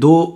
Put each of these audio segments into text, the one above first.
2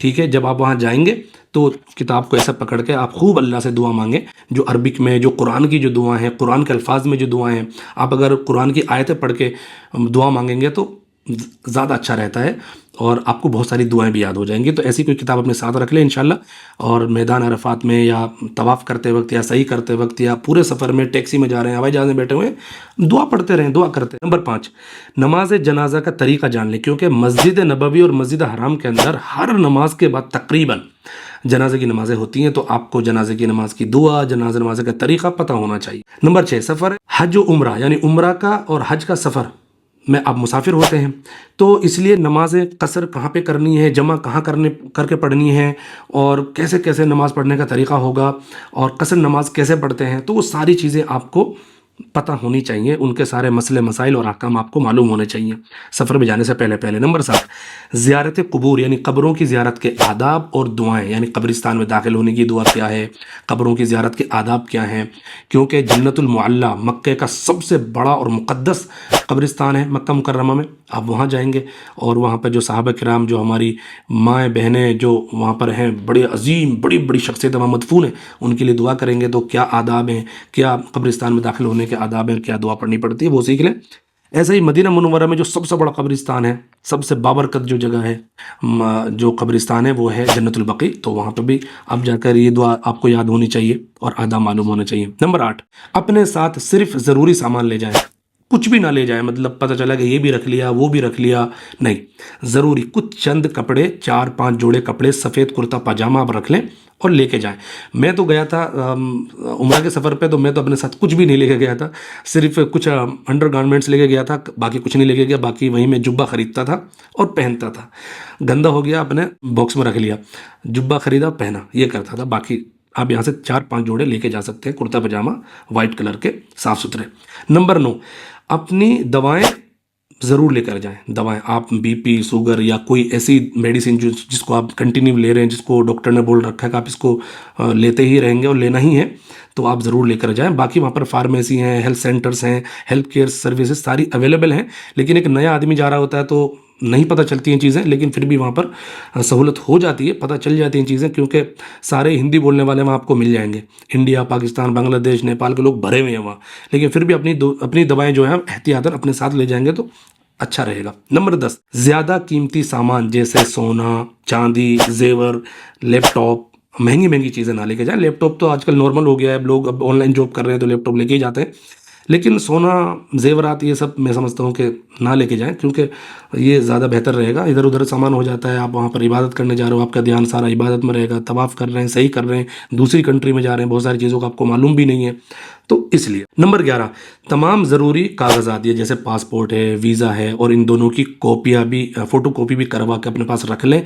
ٹھیک ہے، جب آپ وہاں جائیں گے تو کتاب کو ایسا پکڑ کے آپ خوب اللہ سے دعا مانگیں، جو عربک میں جو قرآن کی جو دعا ہیں، قرآن کے الفاظ میں جو دعائیں ہیں، آپ اگر قرآن کی آیتیں پڑھ کے دعا مانگیں گے تو زیادہ اچھا رہتا ہے اور آپ کو بہت ساری دعائیں بھی یاد ہو جائیں گی. تو ایسی کوئی کتاب اپنے ساتھ رکھ لیں انشاءاللہ، اور میدان عرفات میں یا طواف کرتے وقت یا صحیح کرتے وقت یا پورے سفر میں ٹیکسی میں جا رہے ہیں، ہوائی جہاز میں بیٹھے ہوئے ہیں، دعا پڑھتے رہیں، دعا کرتے ہیں. نمبر 5، نماز جنازہ کا طریقہ جان لیں، کیونکہ مسجد نبوی اور مسجد حرام کے اندر ہر نماز کے بعد تقریباً جنازے کی نمازیں ہوتی ہیں، تو آپ کو جنازے کی نماز کی دعا، جنازہ نماز کا طریقہ پتہ ہونا چاہیے. نمبر 6، سفر حج و عمرہ، یعنی عمرہ کا اور حج کا سفر میں آپ مسافر ہوتے ہیں، تو اس لیے نماز قصر کہاں پہ کرنی ہے، جمع کہاں کر کے پڑھنی ہے، اور کیسے کیسے نماز پڑھنے کا طریقہ ہوگا، اور قصر نماز کیسے پڑھتے ہیں، تو وہ ساری چیزیں آپ کو پتہ ہونی چاہیے، ان کے سارے مسئلے مسائل اور احکام آپ کو معلوم ہونے چاہیے سفر میں جانے سے پہلے. نمبر 7، زیارت قبور، یعنی قبروں کی زیارت کے آداب اور دعائیں، یعنی قبرستان میں داخل ہونے کی دعا کیا ہے، قبروں کی زیارت کے آداب کیا ہیں، کیونکہ جنت المعلیٰ مکہ کا سب سے بڑا اور مقدس قبرستان ہے مکہ مکرمہ میں. آپ وہاں جائیں گے اور وہاں پہ جو صحابہ کرام، جو ہماری مائیں بہنیں جو وہاں پر ہیں، بڑے عظیم بڑی بڑی شخصیت وہاں مدفون ہیں، ان کے لیے دعا کریں گے. تو کیا آداب ہیں، کیا قبرستان میں داخل ہونے کے آداب ہیں، کیا دعا پڑھنی پڑتی ہے، وہ سیکھ لیں. ایسے ہی مدینہ منورہ میں جو سب سے بڑا قبرستان ہے، سب سے بابرکت جو جگہ ہے، جو قبرستان ہے وہ ہے جنت البقیع، تو وہاں پہ بھی آپ جا کر یہ دعا آپ کو یاد ہونی چاہیے اور آداب معلوم ہونے چاہیے. نمبر 8، اپنے ساتھ صرف ضروری سامان لے جائیں، کچھ بھی نہ لے جائیں، مطلب پتہ چلا کہ یہ بھی رکھ لیا وہ بھی رکھ لیا، نہیں، ضروری کچھ چند کپڑے، 4-5 جوڑے کپڑے، سفید کرتا پاجامہ آپ رکھ لیں اور لے کے جائیں. میں تو گیا تھا عمرہ کے سفر پہ، تو میں تو اپنے ساتھ کچھ بھی نہیں لے کے گیا تھا، صرف کچھ انڈر گارمنٹس لے کے گیا تھا، باقی کچھ نہیں لے کے گیا. باقی وہیں میں جبہ خریدتا تھا اور پہنتا تھا، گندا ہو گیا اپنے باکس میں رکھ لیا، جبہ خریدا پہنا، یہ کرتا تھا. باقی آپ یہاں سے 4-5 جوڑے لے کے جا سکتے ہیں، کرتا پاجامہ وائٹ کلر کے صاف ستھرے. نمبر 9، اپنی دوائیں ضرور لے کر جائیں. دوائیں آپ بی پی، شوگر یا کوئی ایسی میڈیسن جس کو آپ کنٹینیو لے رہے ہیں، جس کو ڈاکٹر نے بول رکھا ہے کہ آپ اس کو لیتے ہی رہیں گے اور لینا ہی ہے، تو آپ ضرور لے کر جائیں. باقی وہاں پر فارمیسی ہیں، ہیلتھ سینٹرز ہیں، ہیلتھ کیئر سروسز ساری اویلیبل ہیں. لیکن ایک نیا آدمی جا رہا ہوتا ہے تو نہیں پتہ چلتی ہیں چیزیں، لیکن پھر بھی وہاں پر سہولت ہو جاتی ہے، پتہ چل جاتی ہیں چیزیں، کیونکہ سارے ہندی بولنے والے وہاں آپ کو مل جائیں گے. انڈیا، پاکستان، بنگلہ دیش، نیپال کے لوگ بھرے ہوئے ہیں وہاں، لیکن پھر بھی اپنی دوائیں جو ہیں احتیاطاً اپنے ساتھ لے جائیں گے تو اچھا رہے گا. نمبر 10، زیادہ قیمتی سامان جیسے سونا، چاندی، زیور، لیپ ٹاپ، مہنگی چیزیں نہ لے کے جائیں. لیپ ٹاپ تو آج کل نارمل ہو گیا ہے، لوگ اب آن لائن جاب کر رہے ہیں تو لیپ ٹاپ لے کے ہی جاتے ہیں، لیکن سونا، زیورات، یہ سب میں سمجھتا ہوں کہ نہ لے کے جائیں، کیونکہ یہ زیادہ بہتر رہے گا. ادھر ادھر سامان ہو جاتا ہے، آپ وہاں پر عبادت کرنے جا رہے ہو، آپ کا دھیان سارا عبادت میں رہے گا، طواف کر رہے ہیں، صحیح کر رہے ہیں، دوسری کنٹری میں جا رہے ہیں، بہت ساری چیزوں کا آپ کو معلوم بھی نہیں ہے، تو اس لیے. نمبر 11، تمام ضروری کاغذات، یہ جیسے پاسپورٹ ہے، ویزا ہے، اور ان دونوں کی کاپیاں بھی، فوٹو کاپی بھی کروا کے اپنے پاس رکھ لیں.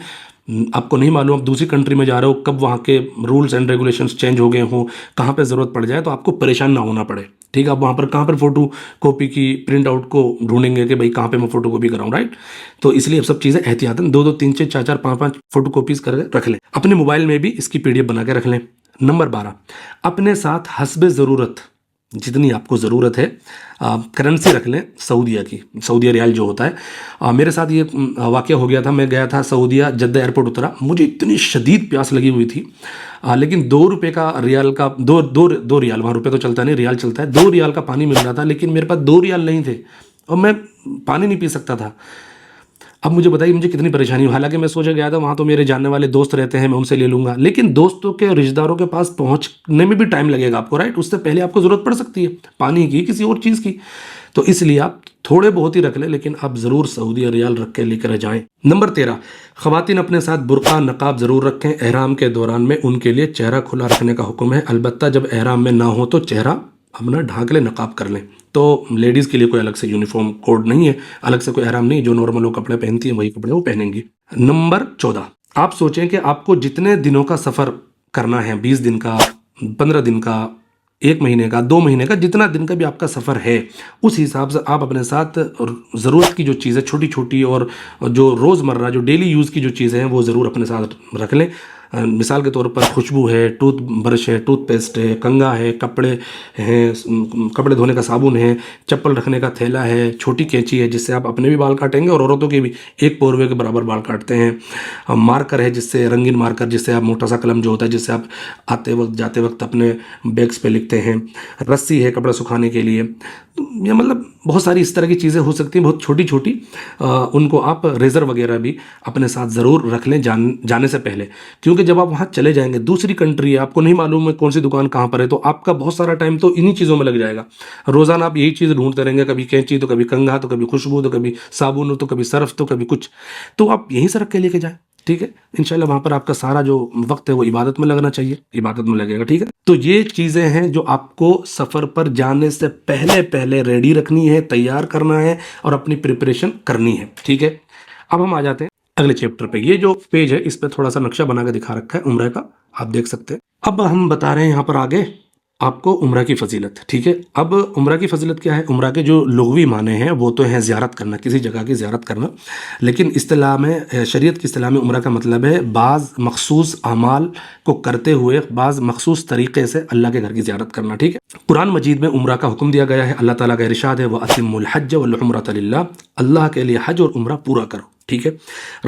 آپ کو نہیں معلوم آپ دوسری کنٹری میں جا رہے ہو، کب وہاں کے رولز اینڈ ریگولیشنز چینج ہو گئے ہوں، کہاں پہ ضرورت پڑ جائے، تو آپ کو پریشان نہ ہونا پڑے. ٹھیک ہے، آپ وہاں پر کہاں پر فوٹو کاپی کی پرنٹ آؤٹ کو ڈھونڈیں گے کہ بھائی کہاں پہ میں فوٹو کاپی کراؤں، رائٹ؟ تو اس لیے اب سب چیزیں احتیاطاً 2-2 3-3 4-4 5-5 فوٹو کاپیز کر کے رکھ لیں. اپنے موبائل میں بھی اس کی PDF بنا کے رکھ لیں. نمبر 12، اپنے ساتھ حسب ضرورت جتنی آپ کو ضرورت ہے کرنسی رکھ لیں، سعودیہ کی، سعودیہ ریال جو ہوتا ہے. میرے ساتھ یہ واقعہ ہو گیا تھا، میں گیا تھا سعودیہ، جدہ ایئرپورٹ اترا، مجھے اتنی شدید پیاس لگی ہوئی تھی، لیکن 2 روپے کا ریال کا دو ریال، وہاں روپے تو چلتا نہیں، ریال چلتا ہے، 2 ریال کا پانی مل رہا تھا، لیکن میرے پاس 2 ریال نہیں تھے اور میں پانی نہیں پی سکتا تھا. اب مجھے بتائیے مجھے کتنی پریشانی ہو. حالانکہ میں سوچا گیا تھا وہاں تو میرے جاننے والے دوست رہتے ہیں، میں ان سے لے لوں گا، لیکن دوستوں کے رشتہ داروں کے پاس پہنچنے میں بھی ٹائم لگے گا آپ کو، رائٹ؟ اس سے پہلے آپ کو ضرورت پڑ سکتی ہے پانی کی، کسی اور چیز کی، تو اس لیے آپ تھوڑے بہت ہی رکھ لیں، لیکن آپ ضرور سعودی ریال رکھ کے لے کر جائیں. نمبر 13، خواتین اپنے ساتھ برقع، نقاب ضرور رکھیں. احرام کے دوران میں ان کے لیے چہرہ کھلا رکھنے کا حکم ہے، البتہ جب احرام میں نہ ہو تو چہرہ اپنا ڈھانک لیں، نقاب کر لیں. تو لیڈیز کے لیے کوئی الگ سے یونیفارم کوڈ نہیں ہے، الگ سے کوئی احرام نہیں، جو نارمل وہ کپڑے پہنتی ہیں وہی کپڑے وہ پہنیں گی. نمبر 14، آپ سوچیں کہ آپ کو جتنے دنوں کا سفر کرنا ہے، 20 دن کا، 15 دن کا، 1 مہینے کا، 2 مہینے کا، جتنا دن کا بھی آپ کا سفر ہے، اس حساب سے آپ اپنے ساتھ ضرورت کی جو چیزیں چھوٹی چھوٹی اور جو روزمرہ جو ڈیلی یوز کی جو چیزیں ہیں وہ ضرور اپنے ساتھ رکھ لیں. مثال کے طور پر خوشبو ہے، ٹوتھ برش ہے، ٹوتھ پیسٹ ہے، کنگھا ہے، کپڑے ہیں، کپڑے دھونے کا صابن ہے، چپل رکھنے کا تھیلا ہے، چھوٹی کینچی ہے جس سے آپ اپنے بھی بال کاٹیں گے اور عورتوں کے بھی 1 پوروے کے برابر بال کاٹتے ہیں، مارکر ہے جس سے رنگین مارکر جس سے آپ موٹا سا قلم جو ہوتا ہے جس سے آپ آتے وقت جاتے وقت اپنے بیگس پہ لکھتے ہیں، رسی ہے کپڑا سکھانے کے لیے، یہ مطلب بہت ساری اس طرح کی چیزیں ہو سکتی ہیں، بہت چھوٹی چھوٹی، ان کو آپ ریزر وغیرہ بھی اپنے ساتھ ضرور رکھ لیں جانے سے پہلے، کیونکہ جب آپ وہاں چلے جائیں گے، دوسری کنٹری ہے، آپ کو نہیں معلوم ہے کون سی دکان کہاں پر ہے، تو آپ کا بہت سارا ٹائم تو انہی چیزوں میں لگ جائے گا، روزانہ آپ یہی چیز ڈھونڈتے رہیں گے، کبھی کینچی تو کبھی کنگھا تو کبھی خوشبو تو کبھی صابن تو کبھی سرف تو کبھی کچھ، تو آپ یہیں سے رکھ کے لے کے جائیں، ٹھیک ہے، انشاءاللہ وہاں پر آپ کا سارا جو وقت ہے وہ عبادت میں لگنا چاہیے، عبادت میں لگے گا، ٹھیک ہے۔ تو یہ چیزیں ہیں جو آپ کو سفر پر جانے سے پہلے ریڈی رکھنی ہے، تیار کرنا ہے اور اپنی پریپریشن کرنی ہے، ٹھیک ہے۔ اب ہم آ جاتے ہیں اگلے چیپٹر پہ، یہ جو پیج ہے اس پہ تھوڑا سا نقشہ بنا کے دکھا رکھا ہے عمرہ کا، آپ دیکھ سکتے ہیں۔ اب ہم بتا رہے ہیں یہاں پر آگے آپ کو عمرہ کی فضیلت، ٹھیک ہے۔ اب عمرہ کی فضیلت کیا ہے؟ عمرہ کے جو لغوی معنی ہیں وہ تو ہیں زیارت کرنا، کسی جگہ کی زیارت کرنا، لیکن اصطلاح میں، شریعت کی اصطلاح میں عمرہ کا مطلب ہے بعض مخصوص اعمال کو کرتے ہوئے بعض مخصوص طریقے سے اللہ کے گھر کی زیارت کرنا، ٹھیک ہے۔ قرآن مجید میں عمرہ کا حکم دیا گیا ہے، اللہ تعالیٰ کا ارشاد ہے وَأَتِمُّوا الْحَجَّ وَالْعُمْرَةَ لِلَّهِ، اللہ کے لیے حج اور عمرہ پورا کرو، ٹھیک ہے۔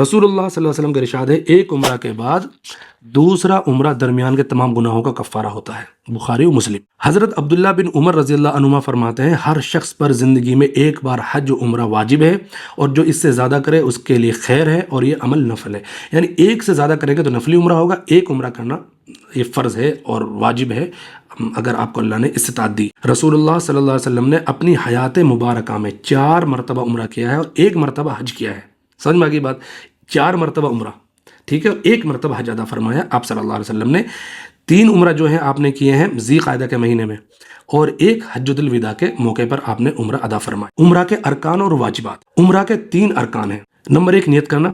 رسول اللہ صلی اللہ علیہ وسلم کا ارشاد ہے ایک عمرہ کے بعد دوسرا عمرہ درمیان کے تمام گناہوں کا کفارہ ہوتا ہے، بخاری و مسلم۔ حضرت عبداللہ بن عمر رضی اللہ عنہما فرماتے ہیں ہر شخص پر زندگی میں ایک بار حج و عمرہ واجب ہے، اور جو اس سے زیادہ کرے اس کے لیے خیر ہے، اور یہ عمل نفل ہے، یعنی ایک سے زیادہ کریں گے تو نفلی عمرہ ہوگا، ایک عمرہ کرنا یہ فرض ہے اور واجب ہے اگر آپ کو اللہ نے استطاعت دی۔ رسول اللہ صلی اللہ علیہ وسلم نے اپنی حیات مبارکہ میں 4 مرتبہ عمرہ کیا ہے اور 1 مرتبہ حج کیا ہے، سمجھ میں آ گئی بات، 4 مرتبہ عمرہ، ٹھیک ہے، اور 1 مرتبہ حج ادا فرمایا آپ صلی اللہ علیہ وسلم نے۔ 3 عمرہ جو ہیں آپ نے کیے ہیں ذی قعدہ کے مہینے میں، اور 1 حجۃ الوداع کے موقع پر آپ نے عمرہ ادا فرمایا۔ عمرہ کے ارکان اور واجبات، عمرہ کے 3 ارکان ہیں، نمبر 1 نیت کرنا،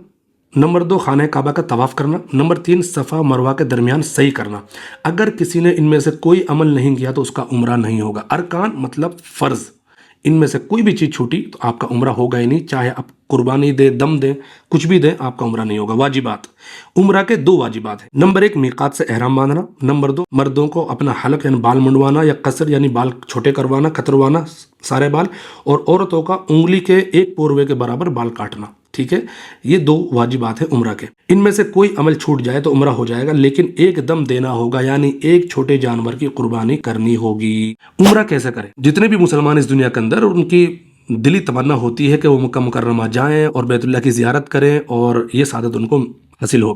نمبر 2 خانہ کعبہ کا طواف کرنا، نمبر 3 صفا مروہ کے درمیان سعی کرنا۔ اگر کسی نے ان میں سے کوئی عمل نہیں کیا تو اس کا عمرہ نہیں ہوگا۔ ارکان مطلب فرض، ان میں سے کوئی بھی چیز چھوٹی تو آپ کا عمرہ ہوگا ہی نہیں، چاہے آپ قربانی دے، دم دیں، کچھ بھی دیں، آپ کا عمرہ نہیں ہوگا۔ واجبات، عمرہ کے 2 واجبات ہیں، نمبر 1 میقات سے احرام باندھنا، نمبر 2 مردوں کو اپنا حلق یعنی بال منڈوانا یا قصر یعنی بال چھوٹے کروانا، کتروانا سارے بال، اور عورتوں کا انگلی کے 1 پوروے کے برابر بال کاٹنا، ٹھیک ہے۔ یہ 2 واجبات ہیں عمرہ کے، ان میں سے کوئی عمل چھوٹ جائے تو عمرہ ہو جائے گا، لیکن ایک دم دینا ہوگا، یعنی ایک چھوٹے جانور کی قربانی کرنی ہوگی۔ عمرہ کیسے کریں؟ جتنے بھی مسلمان اس دنیا کے اندر، ان کی دلی تمنا ہوتی ہے کہ وہ مکہ مکرمہ جائیں اور بیت اللہ کی زیارت کریں اور یہ سعادت ان کو حاصل ہو۔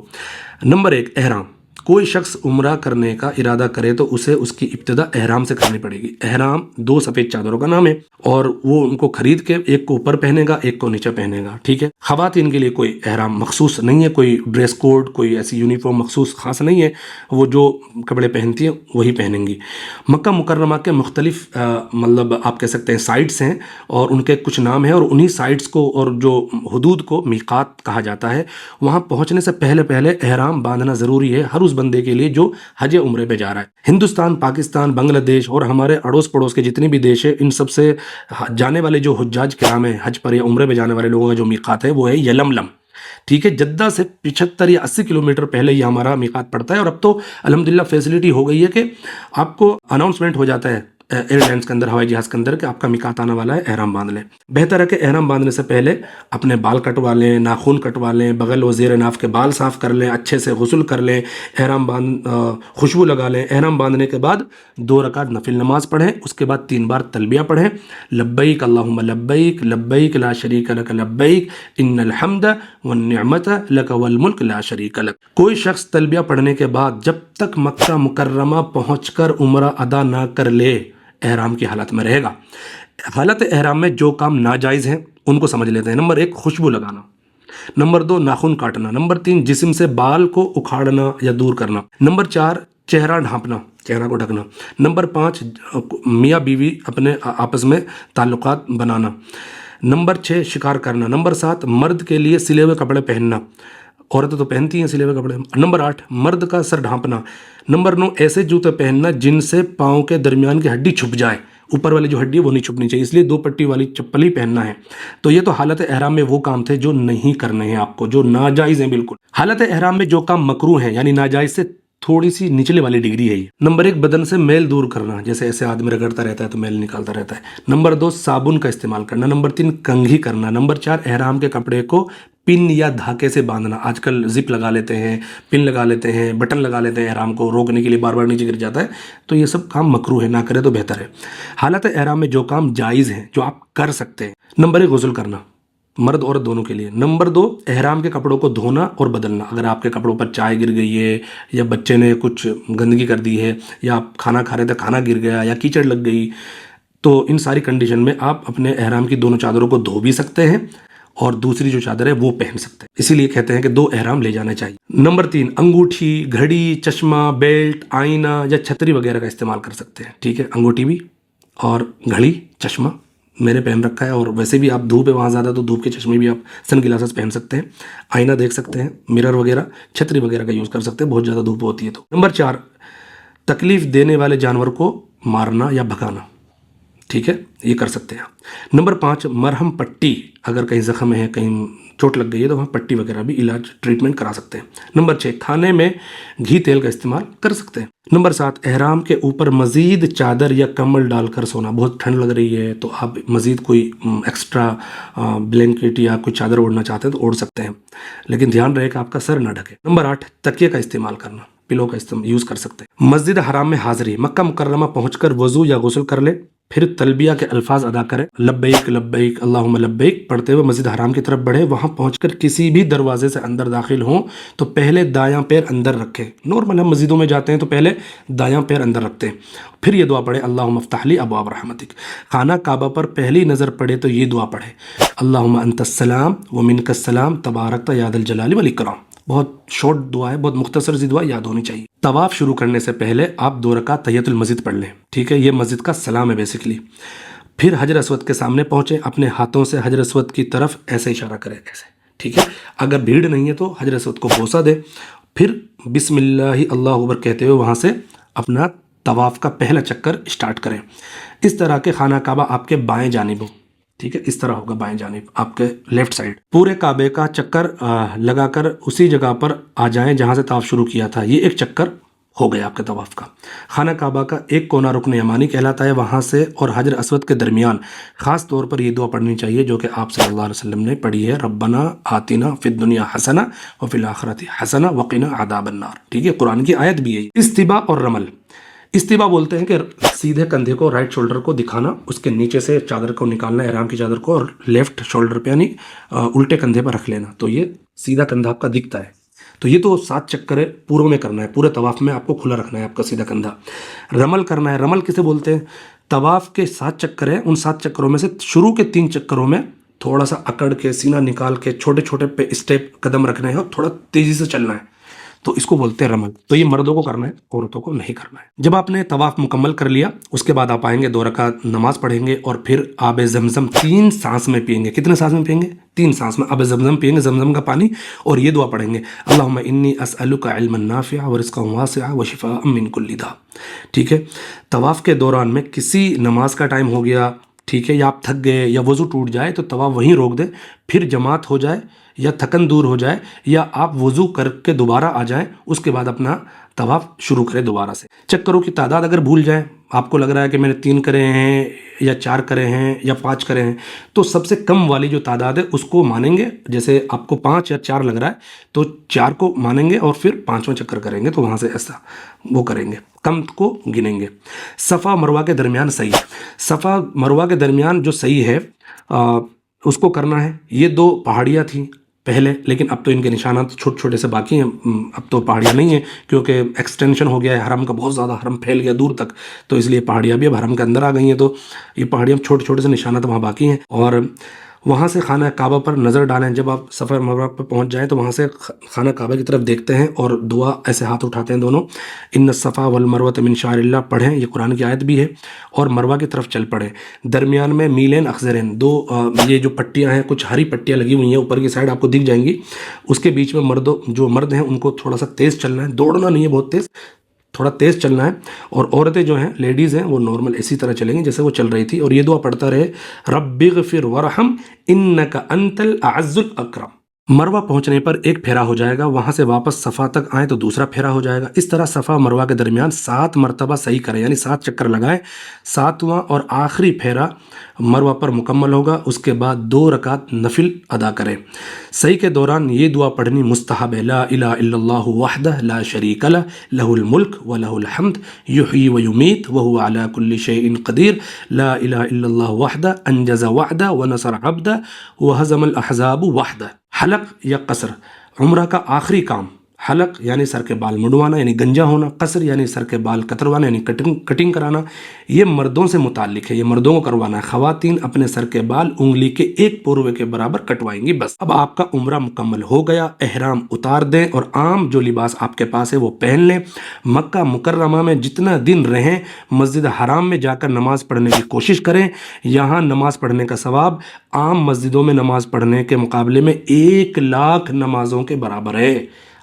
نمبر 1 احرام، کوئی شخص عمرہ کرنے کا ارادہ کرے تو اسے اس کی ابتدا احرام سے کرنی پڑے گی۔ احرام 2 سفید چادروں کا نام ہے، اور وہ ان کو خرید کے ایک کو اوپر پہنے گا، ایک کو نیچے پہنے گا، ٹھیک ہے۔ خواتین کے لیے کوئی احرام مخصوص نہیں ہے، کوئی ڈریس کوڈ، کوئی ایسی یونیفارم مخصوص خاص نہیں ہے، وہ جو کپڑے پہنتی ہیں وہی پہنیں گی۔ مکہ مکرمہ کے مختلف مطلب آپ کہہ سکتے ہیں سائٹس ہیں، اور ان کے کچھ نام ہیں، اور انہی سائٹس کو اور جو حدود کو میقات کہا جاتا ہے۔ وہاں پہنچنے سے پہلے احرام باندھنا ضروری ہے ہر اس بندے کے لیے جو حج عمرے پہ جا رہا ہے۔ ہندوستان، پاکستان، بنگلہ دیش اور ہمارے اڑوس پڑوس کے جتنے بھی دیش ہیں، ان سب سے جانے والے جو حجاج کرام ہیں، حج پر یا عمرے پہ جانے والے لوگوں کا جو میقات ہے وہ ہے یلملم، ٹھیک ہے۔ جدہ سے 75 یا 80 کلومیٹر پہلے یہ ہمارا میقات پڑتا ہے، اور اب تو الحمدللہ فیسلٹی ہو گئی ہے کہ آپ کو اناؤنسمنٹ ہو جاتا ہے ایئر لائنس کے اندر، ہوائی جہاز کے اندر، کہ آپ کا میقات آنے والا ہے، احرام باندھ لیں۔ بہتر ہے کہ احرام باندھنے سے پہلے اپنے بال کٹوا لیں، ناخن کٹوا لیں، بغل و زیر ناف کے بال صاف کر لیں، اچھے سے غسل کر لیں، خوشبو لگا لیں۔ احرام باندھنے کے بعد 2 رکعت نفل نماز پڑھیں، اس کے بعد 3 بار تلبیہ پڑھیں، لبیک اللہم لبیک، لبیک لا شریک لک لبیک، ان الحمد والنعمت لک والملک لا شریک لک۔ کوئی شخص تلبیہ پڑھنے کے بعد جب تک مکہ مکرمہ پہنچ کر عمرہ ادا نہ کر لے احرام کی حالت میں رہے گا۔ حالت احرام میں جو کام ناجائز ہیں ان کو سمجھ لیتے ہیں۔ نمبر 1 خوشبو لگانا، نمبر 2 ناخن کاٹنا، نمبر 3 جسم سے بال کو اکھاڑنا یا دور کرنا، نمبر 4 چہرہ ڈھانپنا، چہرہ کو ڈھکنا، نمبر 5 میاں بیوی اپنے آپس میں تعلقات بنانا، نمبر 6 شکار کرنا، نمبر 7 مرد کے لیے سلے ہوئے کپڑے پہننا، عورتیں تو پہنتی ہیں سلے ہوئے کپڑے، نمبر 8 مرد کا سر ڈھانپنا، نمبر 9 ایسے جوتے پہننا جن سے پاؤں کے درمیان کی ہڈی چھپ جائے، اوپر والی جو ہڈی ہے وہ نہیں چھپنی چاہیے، اس لیے 2 پٹی والی چپل ہی پہننا ہے۔ تو یہ تو حالت احرام میں وہ کام تھے جو نہیں کرنے ہیں آپ کو، جو ناجائز ہیں بالکل۔ حالت احرام میں جو کام مکروہ ہیں یعنی ناجائز سے تھوڑی سی نچلے والی ڈگری ہے یہ۔ نمبر 1 بدن سے میل دور کرنا، جیسے ایسے آدمی رگڑتا رہتا ہے تو میل نکالتا رہتا ہے۔ نمبر 2 صابن کا استعمال کرنا۔ نمبر 3 کنگھی کرنا۔ نمبر 4 احرام کے کپڑے کو پن یا دھاگے سے باندھنا۔ آج کل زپ لگا لیتے ہیں، پن لگا لیتے ہیں، بٹن لگا لیتے ہیں احرام کو روکنے کے لیے، بار بار نیچے گر جاتا ہے، تو یہ سب کام مکروہ ہے، نہ کرے تو بہتر ہے۔ حالت احرام میں جو کام جائز ہیں، جو آپ کر سکتے ہیں، نمبر 1 غسل کرنا، مرد عورت دونوں کے لیے۔ نمبر 2 احرام کے کپڑوں کو دھونا اور بدلنا۔ اگر آپ کے کپڑوں پر چائے گر گئی ہے، یا بچے نے کچھ گندگی کر دی ہے، یا آپ کھانا کھا رہے تھے کھانا گر گیا، یا کیچڑ لگ گئی، تو ان ساری کنڈیشن میں آپ اپنے احرام کی دونوں چادروں کو دھو بھی سکتے ہیں اور دوسری جو چادر ہے وہ پہن سکتے ہیں، اسی لیے کہتے ہیں کہ 2 احرام لے جانا چاہیے۔ نمبر 3 انگوٹھی، گھڑی، چشمہ، بیلٹ، آئینہ یا چھتری وغیرہ کا استعمال کر سکتے ہیں، ٹھیک ہے، انگوٹھی بھی اور گھڑی، چشمہ میں نے پہن رکھا ہے، اور ویسے بھی آپ دھوپ ہے وہاں زیادہ تو دھوپ کے چشمے بھی آپ سن گلاسز پہن سکتے ہیں، آئینہ دیکھ سکتے ہیں، مرر وغیرہ، چھتری وغیرہ کا یوز کر سکتے ہیں بہت زیادہ دھوپ ہوتی ہے تو۔ نمبر 4 تکلیف دینے والے جانور کو مارنا یا بھگانا، ٹھیک ہے، یہ کر سکتے ہیں آپ۔ نمبر 5 مرہم پٹی، اگر کہیں زخم ہے، کہیں چوٹ لگ گئی ہے تو وہاں پٹی وغیرہ بھی علاج ٹریٹمنٹ کرا سکتے ہیں۔ نمبر 6 کھانے میں گھی تیل کا استعمال کر سکتے ہیں۔ نمبر 7 احرام کے اوپر مزید چادر یا کمبل ڈال کر سونا۔ بہت ٹھنڈ لگ رہی ہے تو آپ مزید کوئی ایکسٹرا بلینکٹ یا کوئی چادر اوڑھنا چاہتے ہیں تو اوڑھ سکتے ہیں، لیکن دھیان رہے کہ آپ کا سر نہ ڈھکے۔ نمبر 8 تکیے کا استعمال کرنا، پلو کا یوز کر سکتے ہیں۔ مسجد حرام میں حاضری، مکہ مکرمہ پہنچ کر وضو یا غسل کر لے، پھر تلبیہ کے الفاظ ادا کریں، لبیک لبیک اللہم لبیک پڑھتے ہوئے مسجد حرام کی طرف بڑھے۔ وہاں پہنچ کر کسی بھی دروازے سے اندر داخل ہوں تو پہلے دایاں پیر اندر رکھیں۔ نارمل ہم مسجدوں میں جاتے ہیں تو پہلے دایاں پیر اندر رکھتے ہیں، پھر یہ دعا پڑھے اللہم افتح لی ابواب رحمتک۔ خانہ کعبہ پر پہلی نظر پڑے تو یہ دعا پڑھے اللہم انت السلام ومنک السلام تبارکت یا ذا الجلال والاکرام۔ بہت شارٹ دعا ہے، بہت مختصر سی دعا، یاد ہونی چاہیے۔ طواف شروع کرنے سے پہلے آپ 2 رکعت تحیۃ المسجد پڑھ لیں، ٹھیک ہے، یہ مسجد کا سلام ہے بیسیکلی۔ پھر حجر اسود کے سامنے پہنچے، اپنے ہاتھوں سے حجر اسود کی طرف ایسے اشارہ کریں، ایسے، ٹھیک ہے۔ اگر بھیڑ نہیں ہے تو حجر اسود کو بوسہ دے، پھر بسم اللہ اللہ اکبر کہتے ہوئے وہاں سے اپنا طواف کا پہلا چکر اسٹارٹ کریں۔ اس طرح کے خانہ کعبہ آپ کے بائیں جانب ہو، ٹھیک ہے، اس طرح ہوگا بائیں جانب آپ کے لیفٹ سائڈ۔ پورے کعبے کا چکر لگا کر اسی جگہ پر آ جائیں جہاں سے طواف شروع کیا تھا، یہ ایک چکر ہو گیا آپ کے طواف کا۔ خانہ کعبہ کا ایک کونا رکن یمانی کہلاتا ہے، وہاں سے اور حجر اسود کے درمیان خاص طور پر یہ دعا پڑھنی چاہیے جو کہ آپ صلی اللہ علیہ وسلم نے پڑھی ہے، ربنا آتنا فی الدنیا حسنہ وفی الآخرۃ حسنہ وقنا عذاب النار، ٹھیک ہے، قرآن کی آیت بھی ہے۔ استباء اور رمل، استباء بولتے ہیں کہ سیدھے کندھے کو، رائٹ شولڈر کو دکھانا، اس کے نیچے سے چادر کو نکالنا، احرام کی چادر کو، اور لیفٹ شولڈر پہ یعنی الٹے کندھے پر رکھ لینا، تو یہ سیدھا کندھا آپ کا دکھتا ہے۔ تو یہ تو 7 چکر ہے، پوروں میں کرنا ہے، پورے طواف میں آپ کو کھلا رکھنا ہے آپ کا سیدھا کندھا۔ رمل کرنا ہے، رمل کسے بولتے ہیں؟ طواف کے 7 چکر ہیں، ان 7 چکروں میں سے شروع کے 3 چکروں میں تھوڑا سا اکڑ کے سینہ نکال کے چھوٹے چھوٹے پہ اسٹیپ قدم رکھنے ہیں اور تھوڑا تیزی سے چلنا ہے، تو اس کو بولتے ہیں رمل۔ تو یہ مردوں کو کرنا ہے، عورتوں کو نہیں کرنا ہے۔ جب آپ نے طواف مکمل کر لیا اس کے بعد آپ آئیں گے، 2 رکعت نماز پڑھیں گے، اور پھر آب زمزم 3 سانس میں پئیں گے۔ کتنے سانس میں پئیں گے؟ 3 سانس میں آب زمزم پئیں گے، زمزم کا پانی، اور یہ دعا پڑھیں گے اللہم انی اسألک علما نافعا ورزقا واسعا وشفاء من کل داء، ٹھیک ہے۔ طواف کے دوران میں کسی نماز کا ٹائم ہو گیا، ٹھیک ہے، یا آپ تھک گئے یا وضو ٹوٹ جائے تو طواف وہیں روک دیں، پھر جماعت ہو جائے یا تھکن دور ہو جائے یا آپ وضو کر کے دوبارہ آ جائیں، اس کے بعد اپنا طواف شروع کریں دوبارہ سے۔ چکروں کی تعداد اگر بھول جائیں، آپ کو لگ رہا ہے کہ میں نے 3 کرے ہیں یا 4 کرے ہیں یا 5 کرے ہیں، تو سب سے کم والی جو تعداد ہے اس کو مانیں گے۔ جیسے آپ کو 5 یا 4 لگ رہا ہے تو 4 کو مانیں گے اور پھر 5واں چکر کریں گے، تو وہاں سے ایسا وہ کریں گے، کم کو گنیں گے۔ صفا مروہ کے درمیان صحیح، صفا مروہ کے درمیان جو صحیح ہے اس کو کرنا ہے۔ یہ 2 پہاڑیاں تھیں پہلے، لیکن اب تو ان کے نشانات چھوٹے چھوٹے سے باقی ہیں، اب تو پہاڑیاں نہیں ہیں کیونکہ ایکسٹینشن ہو گیا ہے حرم کا، بہت زیادہ حرم پھیل گیا دور تک، تو اس لیے پہاڑیاں بھی اب حرم کے اندر آ گئی ہیں، تو یہ پہاڑیاں چھوٹے چھوٹے سے نشانات وہاں باقی ہیں۔ اور وہاں سے خانہ کعبہ پر نظر ڈالیں، جب آپ صفا مروہ پہ پہنچ جائیں تو وہاں سے خانہ کعبہ کی طرف دیکھتے ہیں اور دعا ایسے ہاتھ اٹھاتے ہیں دونوں، ان الصفا والمروۃ من شعائر اللہ پڑھیں، یہ قرآن کی آیت بھی ہے، اور مروہ کی طرف چل پڑیں۔ درمیان میں میلین اخضرین، 2 یہ جو پٹیاں ہیں، کچھ ہری پٹیاں لگی ہوئی ہیں اوپر کی سائڈ، آپ کو دکھ جائیں گی، اس کے بیچ میں جو مرد ہیں ان کو تھوڑا سا تیز چلنا ہے، دوڑنا نہیں ہے بہت تیز، تھوڑا تیز چلنا ہے، اور عورتیں جو ہیں لیڈیز ہیں وہ نارمل اسی طرح چلیں گی جیسے وہ چل رہی تھی، اور یہ دعا پڑھتا رہے رب اغفر ورحم انک انت الاعز الاکرم۔ مروہ پہنچنے پر ایک پھیرا ہو جائے گا، وہاں سے واپس صفا تک آئیں تو دوسرا پھیرا ہو جائے گا، اس طرح صفا مروہ کے درمیان 7 مرتبہ صحیح کریں، یعنی 7 چکر لگائیں، 7واں اور آخری پھیرا مروہ پر مکمل ہوگا، اس کے بعد 2 رکعت نفل ادا کریں۔ صحیح کے دوران یہ دعا پڑھنی مستحب ہے، لا الہ الا اللہ وحدہ لا شریک لہ لہ الملک ولہ الحمد یحیی ویمیت وہو علی کل شیء قدیر، لا الہ الا اللہ وحدہ انجز وعدہ ونصر عبدہ وہزم الاحزاب وحدہ۔ حلق یا قصر، عمرہ کا آخری کام، حلق یعنی سر کے بال مڈوانا یعنی گنجا ہونا، قصر یعنی سر کے بال کتروانا یعنی کٹنگ کرانا، یہ مردوں سے متعلق ہے، یہ مردوں کو کروانا ہے۔ خواتین اپنے سر کے بال انگلی کے 1 پوروے کے برابر کٹوائیں گی بس۔ اب آپ کا عمرہ مکمل ہو گیا، احرام اتار دیں اور عام جو لباس آپ کے پاس ہے وہ پہن لیں۔ مکہ مکرمہ میں جتنا دن رہیں مسجد حرام میں جا کر نماز پڑھنے کی کوشش کریں، یہاں نماز پڑھنے کا ثواب عام مسجدوں میں نماز پڑھنے کے مقابلے میں 1 لاکھ نمازوں کے برابر ہے۔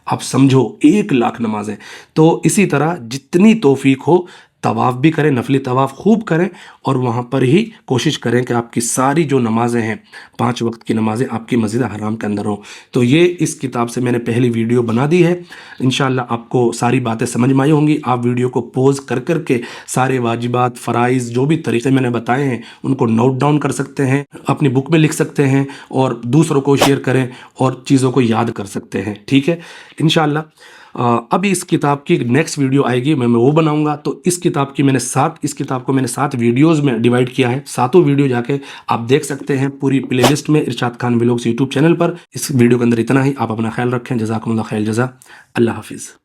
آپ سمجھو 1 لاکھ نمازیں۔ تو اسی طرح جتنی توفیق ہو طواف بھی کریں، نفلی طواف خوب کریں، اور وہاں پر ہی کوشش کریں کہ آپ کی ساری جو نمازیں ہیں 5 وقت کی نمازیں آپ کی مسجد حرام کے اندر ہوں۔ تو یہ اس کتاب سے میں نے پہلی ویڈیو بنا دی ہے، انشاءاللہ آپ کو ساری باتیں سمجھ میں آئی ہوں گی۔ آپ ویڈیو کو پوز کر کر کے سارے واجبات، فرائض، جو بھی طریقے میں نے بتائے ہیں ان کو نوٹ ڈاؤن کر سکتے ہیں، اپنی بک میں لکھ سکتے ہیں، اور دوسروں کو شیئر کریں اور چیزوں کو یاد کر سکتے ہیں، ٹھیک ہے انشاءاللہ۔ ابھی اس کتاب کی نیکسٹ ویڈیو آئے گی، میں وہ بناؤں گا۔ تو اس کتاب کی اس کتاب کو میں نے 7 ویڈیوز میں ڈیوائیڈ کیا ہے، 7 ویڈیو جا کے آپ دیکھ سکتے ہیں پوری پلے لسٹ میں ارشاد خان ولاگز یوٹیوب چینل پر۔ اس ویڈیو کے اندر اتنا ہی، آپ اپنا خیال رکھیں، جزاکم اللہ خیر الجزا، اللہ حافظ۔